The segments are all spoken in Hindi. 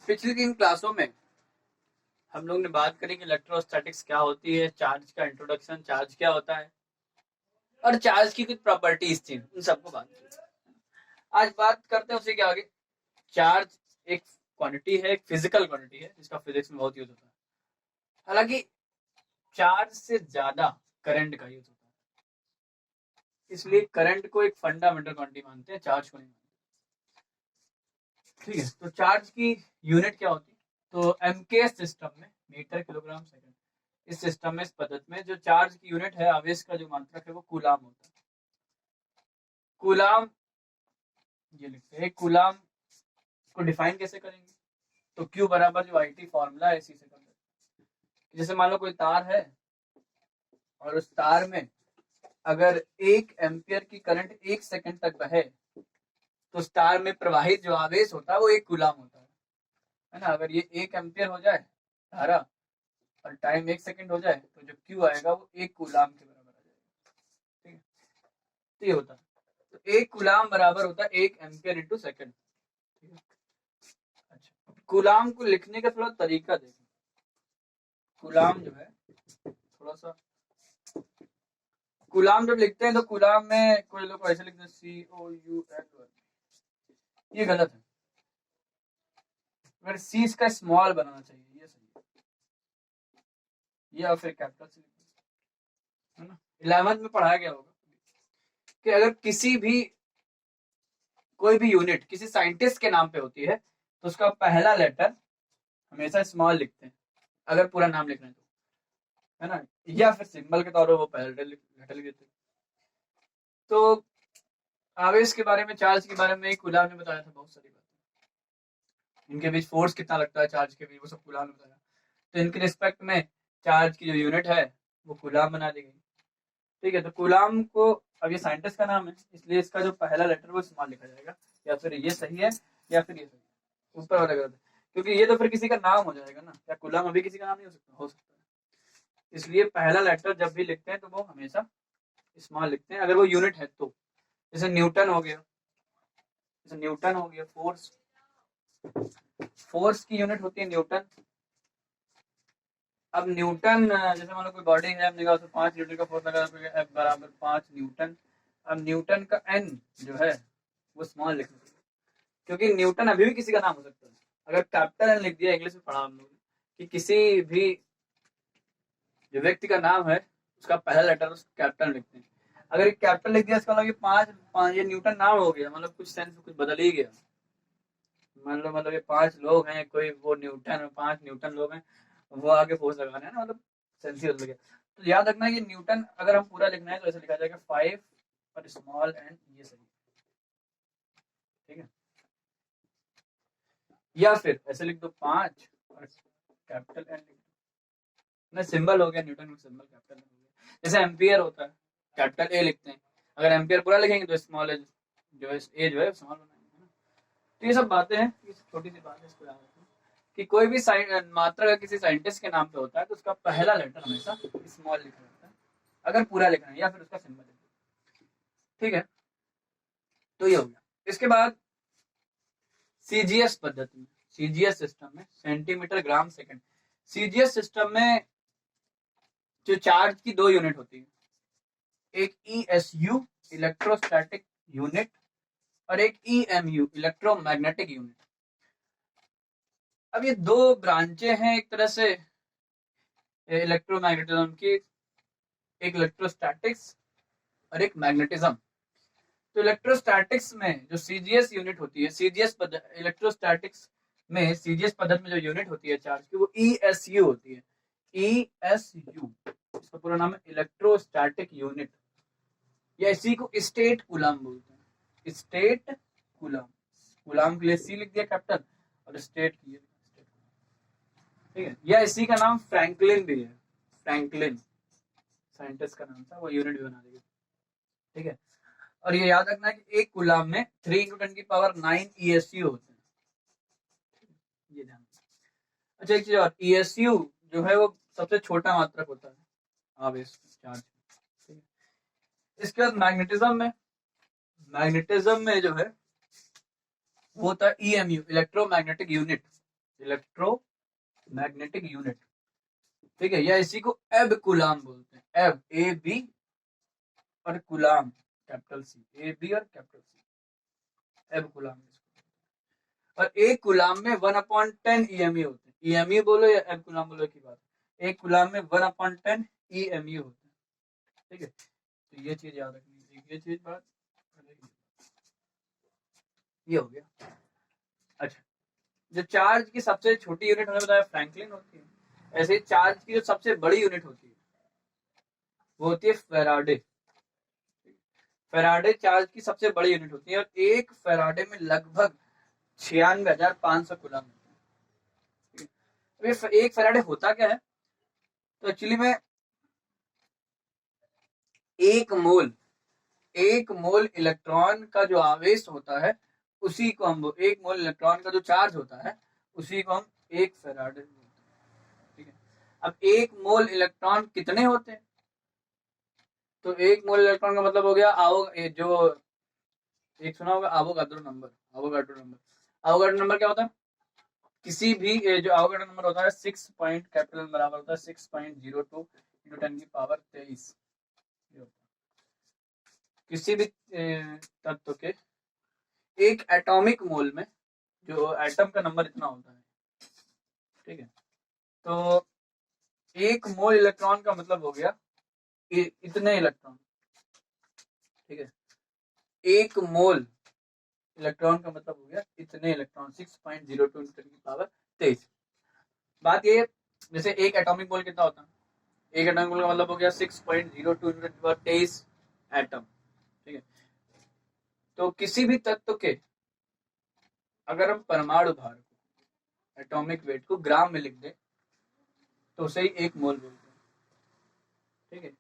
पिछली 3 क्लासों में हम लोग ने बात करी कि इलेक्ट्रोस्टैटिक्स क्या होती है, चार्ज का इंट्रोडक्शन, चार्ज क्या होता है और चार्ज की कुछ प्रॉपर्टीज थी, उन सबको बात की। आज बात करते हैं उसी के आगे। चार्ज एक क्वांटिटी है, एक फिजिकल क्वांटिटी है जिसका फिजिक्स में बहुत यूज होता है। हालांकि चार्ज से ज्यादा करंट का यूज होता है, इसलिए करंट को एक फंडामेंटल क्वांटिटी मानते हैं, चार्ज को नहीं मानते। ठीक है, तो चार्ज की यूनिट क्या होती है? तो एमकेएस सिस्टम में मीटर किलोग्राम सेकंड, इस सिस्टम में, इस पद्धति में जो चार्ज की यूनिट है, आवेश का जो मात्रक है, वो कूलाम होता है। कूलाम, ये लिखते हैं कूलाम को डिफाइन कैसे करेंगे? तो Q बराबर जो IT फॉर्मूला है इसी से कर देते हैं। जैसे मान लो कोई तार है और उस तार में अगर 1 एम्पियर की करंट 1 सेकंड तक बहे तो उस तार में प्रवाहित जो आवेश होता है वो 1 कूलाम होता है ना। अगर ये 1 एम्पियर हो जाए धारा और टाइम 1 सेकंड हो जाए तो जो Q आएगा वो 1 कूलाम के बराबर आ जाएगा। ठीक है, तो ये होता है। तो 1 कूलाम बराबर होता है 1 एम्पियर इंटू सेकंड। ठीक है, अच्छा, कूलाम को लिखने का थोड़ा तरीका देखो। कूलाम जो है थोड़ा सा, कूलाम जब लिखते हैं तो कूलाम में कोई लोग ऐसे लिखते हैं COUL, ये गलत है। अगर सी इसका स्मॉल बनाना चाहिए, ये सही है, या फिर कैपिटल से है ना। 11th में पढ़ाया गया होगा कि अगर किसी भी कोई भी यूनिट किसी साइंटिस्ट के नाम पे होती है तो उसका पहला लेटर हमेशा स्मॉल लिखते हैं, अगर पूरा नाम लिखना है तो, है ना, या फिर सिंबल के तौर पर वो पहला लेटर लिख देते हैं। तो आवेश के बारे में, चार्ज के बारे में कूलाम ने बताया था बहुत सारी बातें। इनके बीच फोर्स कितना लगता है चार्ज के बीच, वो सब कूलाम ने बताया। तो इनके रिस्पेक्ट में चार्ज की जो यूनिट है वो कूलाम बना दी गई। ठीक है, तो कूलाम को, अब ये साइंटिस्ट का नाम है इसलिए इसका जो पहला लेटर वो स्मॉल लिखा जाएगा, या फिर ये सही है या फिर ये सही है, ऊपर वाला गलत है, क्योंकि ये तो फिर किसी का नाम हो जाएगा ना। क्या कूलाम अभी किसी का नाम नहीं हो सकता है, इसलिए पहला लेटर जब भी लिखते हैं तो वो हमेशा स्मॉल लिखते हैं, अगर वो यूनिट है तो। जैसे न्यूटन हो गया, जैसे न्यूटन हो गया, फोर्स, फोर्स की यूनिट होती है न्यूटन। अब न्यूटन, जैसे मान लो कोई बॉडी है, हमने कहा उसमें 5 न्यूटन का फोर्स लगा, F बराबर 5 न्यूटन। अब न्यूटन का N जो है वो स्मॉल लिखना चाहिए, क्योंकि न्यूटन अभी भी किसी का नाम हो सकता है। अगर कैपिटल N लिख दिया, इंग्लिश में पढ़ा हम लोग कि किसी भी जो व्यक्ति का नाम है उसका पहला लेटर उस कैपिटल लिखते हैं। अगर एक कैपिटल लिख दिया इसका मतलब ये न्यूटन नाम हो गया, मतलब कुछ सेंस कुछ बदल ही गया। मान लो मतलब ये 5 लोग हैं, कोई वो न्यूटन, 5 न्यूटन लोग हैं, वो आगे फोर्स लगाना है ना, मतलब सेंस ही बदल गया। तो याद रखना है कि न्यूटन अगर हम पूरा लिखना है तो ऐसे लिखा जाएगा 5 और स्मॉल एन, ये सही। ठीक है, या फिर ऐसे लिख दो 5 और कैपिटल एन लिख दो ना, सिंबल हो गया न्यूटन का सिंबल कैपिटल एन हो गया। जैसे एम्पियर होता है, कैपिटल ए लिखते हैं, अगर एम्पियर पूरा लिखेंगे तो स्मॉल जो है ए जो है स्मॉल बनाएंगे। तो ये सब बातें हैं, ये छोटी सी बात है, इसको याद रखना कि कोई भी मात्रा अगर किसी साइंटिस्ट के नाम पे होता है तो उसका पहला लेटर हमेशा स्मॉल लिखा जाता है, अगर पूरा लिखना है, या फिर उसका सिंबल लिखना। ठीक है, तो ये हो गया। इसके बाद सीजीएस पद्धति में, सीजीएस सिस्टम में, centimetre gram second, CGS system में जो चार्ज की 2 यूनिट होती है, एक ईएसयू इलेक्ट्रोस्टैटिक यूनिट और एक ईएमयू इलेक्ट्रोमैग्नेटिक यूनिट। अब ये 2 ब्रांचें हैं एक तरह से इलेक्ट्रोमैग्नेटिज्म की, एक इलेक्ट्रोस्टैटिक्स और एक मैग्नेटिज्म। तो इलेक्ट्रोस्टैटिक्स में जो सीजीएस यूनिट होती है, सीजीएस इलेक्ट्रोस्टैटिक्स में सीजीएस पद्धति में जो यूनिट होती है चार्ज की, वो ईएसयू होती है। ईएसयू, इसका पूरा नाम है इलेक्ट्रोस्टैटिक यूनिट, या इसी को स्टेट कूलाम बोलते हैं। स्टेट कूलाम, कूलाम के लिए सी लिख दिया कैपिटल और स्टेट की, ठीक है। या इसी का नाम फ्रैंकलिन भी है, फ्रैंकलिन साइंटिस्ट का नाम था, वो यूनिट भी बना देगी। ठीक है, और ये याद रखना है कि एक कूलाम में 3 × 10⁹ ESU होते हैं, ये ध्यान। अच्छा, एक चीज और, ESU जो है वो सबसे छोटा मात्रक होता है आवेश चार्ज। ठीक है, इसके बाद मैग्नेटिज्म में, मैग्नेटिज्म में जो है वो होता है EMU electromagnetic unit. Electromagnetic unit, ठीक है, या इसी को एब कूलाम बोलते हैं, एब, ए बी और coulomb capital C, A B और कैपिटल सी, एब कूलाम। और एक कूलाम में 1/10 ईएमयू होते हैं, ईएमयू बोलो या एब कूलाम बोलो की बात, एक कूलाम में 1/10 ईएमयू होते हैं, ठीक है। तो ये चीज याद रखनी है, ये चीज बात ये हो गया। अच्छा, जो चार्ज की सबसे छोटी यूनिट हमने बताया फ्रैंकलिन होती है, ऐसे ही चार्ज की जो सबसे बड़ी यूनिट होती है वो होती है फेराडे। फेराडे चार्ज की सबसे बड़ी यूनिट होती है, और एक फेराडे में लगभग 96,500 कूलम होते हैं। अब एक फेराडे होता क्या है, तो एक्चुअली में एक मोल इलेक्ट्रॉन का जो आवेश होता है उसी को हम, एक मोल इलेक्ट्रॉन का जो चार्ज होता है उसी को हम एक फेराडे बोलते हैं, ठीक है। अब एक मोल इलेक्ट्रॉन कितने होते हैं, तो एक मोल इलेक्ट्रॉन का मतलब हो गया जो एक सुना होगा एवोगाड्रो नंबर, एवोगाड्रो नंबर क्या होता है, किसी भी जो एवोगाड्रो नंबर होता है 6 पॉइंट कैपिटल बराबर होता है 6.02 × 10⁻23। किसी भी तत्व के एक एटॉमिक मोल में जो एटम का नंबर इतना होता है, ठीक है, तो एक मोल इलेक्ट्रॉन का मतलब हो गया इतने इलेक्ट्रॉन, ठीक है, एक मोल इलेक्ट्रॉन का मतलब हो गया इतने इलेक्ट्रॉन, 6.02 × 10⁻23। बात ये, जैसे एक एटॉमिक मोल कितना होता है, एक एटॉमिक मोल का मतलब हो गया 6.02 × 10⁻23 एटम, ठीक है। तो किसी भी तत्व के अगर हम परमाणु भार को, एटॉमिक वेट को ग्राम में लिख दे तो उसे ही एक मोल बोलते हैं, ठीक है,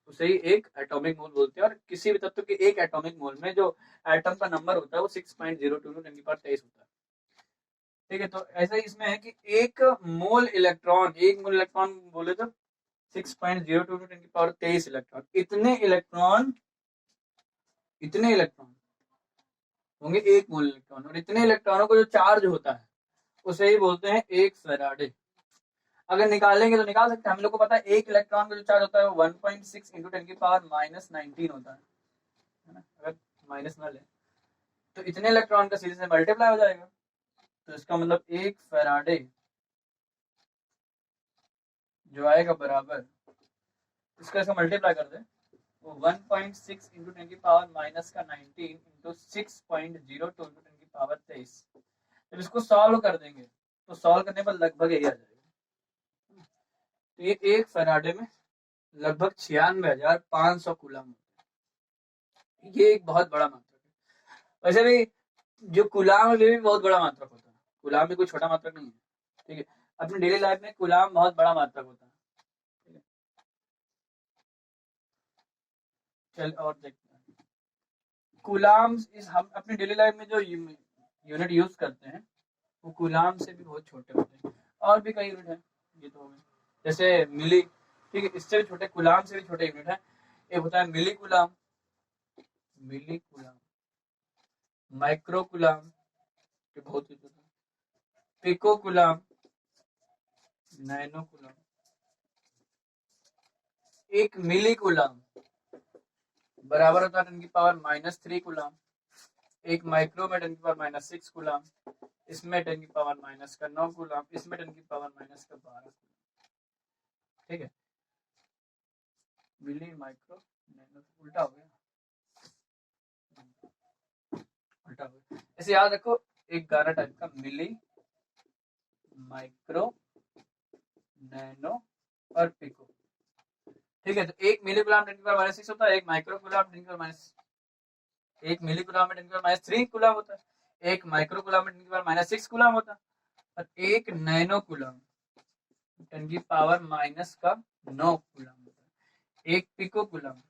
उसे ही एक एटॉमिक मोल बोलते हैं। और किसी भी तत्व के एक एटॉमिक मोल में जो एटम का नंबर होता है वो 6.02 × 10⁻23 होता है, ठीक है। तो ऐसा ही इसमें है कि एक मोल इलेक्ट्रॉन बोले तो 6.02 × 10⁻23 इलेक्ट्रॉन, इतने इलेक्ट्रॉन होंगे एक मोल इलेक्ट्रॉन, और इतने इलेक्ट्रॉनों को जो चार्ज होता है उसे ही बोलते हैं एक फेराडे। अगर निकालेंगे तो निकाल सकते हैं, हम लोग को पता है एक इलेक्ट्रॉन का जो चार्ज होता है वो 1.6 × 10⁻19 होता है ना, अगर माइनस ना ले तो इतने इलेक्ट्रॉन का सीरीज में मल्टीप्लाई हो जाएगा, तो इसका मतलब एक फेराडे जो आएगा बराबर, इसका मल्टीप्लाई कर दे वो 1.6 × 10⁻−19 × 6.02 × 10⁻23। जब इसको सॉल्व कर देंगे तो सॉल्व करने पर लगभग यही आ जाएगा। तो ये एक फेराडे में लगभग 96,500 कूलम, ये एक बहुत बड़ा मात्रक है। वैसे भी जो कूलम भी बहुत बड़ा मात्रक होता है, कूलम भी कोई छोटा मात्रक नहीं है, ठीक है। अपनी डेली लाइफ में कूलम बहुत बड़ा मात्रक होता है, ठीक है। चल और देखते हैं कूलम, हम अपनी डेली लाइफ में जो यूनिट यूज करते हैं वो कूलम से भी बहुत छोटे होते हैं। और भी कई यूनिट है, ये तो हो गए जैसे मिली, ठीक है, इससे भी छोटे, कूलम से भी छोटे यूनिट है। एक होता है मिली कूलम, माइक्रो कूलम बहुत, पिको कूलम, नैनो कूलम। एक मिली कूलम बराबर होता है 10⁻³ कूलम, एक माइक्रो में 10⁻6 कूलम, इसमें 10⁻⁻9 कूलम, इसमें 10⁻⁻12 कूलम, ठीक है। मिली, माइक्रो, नैनो, उल्टा हो गया, ऐसे याद रखो, एक गाना टाइप का, मिली, माइक्रो, नैनो और पिको, ठीक है। तो एक मिली कूलम 10⁻6 होता है, एक माइक्रो कूलम 1 मिली कूलम में 10⁻³ कूलम होता है, एक माइक्रो कूलम में 10⁻6 कूलम होता है, और एक नैनो कूलम 10⁻⁻9 कूलम होता है, एक पिको कूलम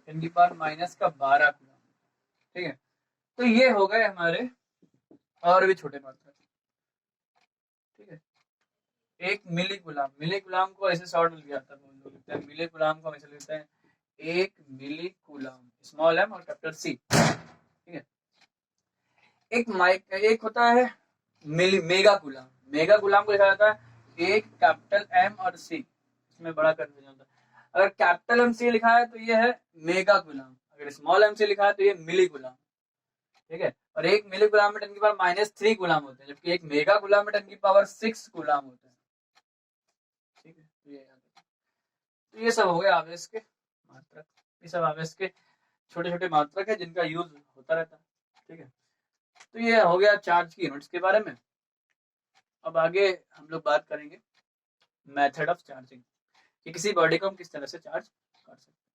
10⁻⁻12 कूलम, ठीक है। तो ये हो गए हमारे और भी छोटे मात्रक, ठीक है। एक मिली कूलम को ऐसे शॉर्ट में लिया था, लिखते हैं मिली कूलम को ऐसे लिखते हैं एक मिली कूलम, स्मॉल एम और कैपिटल सी, ठीक है। एक होता है मेगा कूलाम। मेगा कूलाम को लिखा जाता है एक कैपिटल एम और सी, इसमें बड़ा कंफ्यूजन होता है। अगर कैपिटल एम सी लिखा है तो ये है मेगा कूलाम, अगर स्मॉल एम सी लिखा है तो ये मिली कूलाम। ठीक है, और एक मिली कूलाम में 10⁻³ कूलाम होते हैं, जबकि एक मेगा कूलाम में 10⁻6 कूलाम होते हैं। ठीक है, तो ये सब हो गया आवेश के मात्रक। ये सब आवेश के छोटे छोटे मात्रक है जिनका यूज होता रहता है। ठीक है, तो ये हो गया चार्ज की यूनिट्स के बारे में। अब आगे हम लोग बात करेंगे मेथड ऑफ चार्जिंग, कि किसी बॉडी को हम किस तरह से चार्ज कर सकते हैं।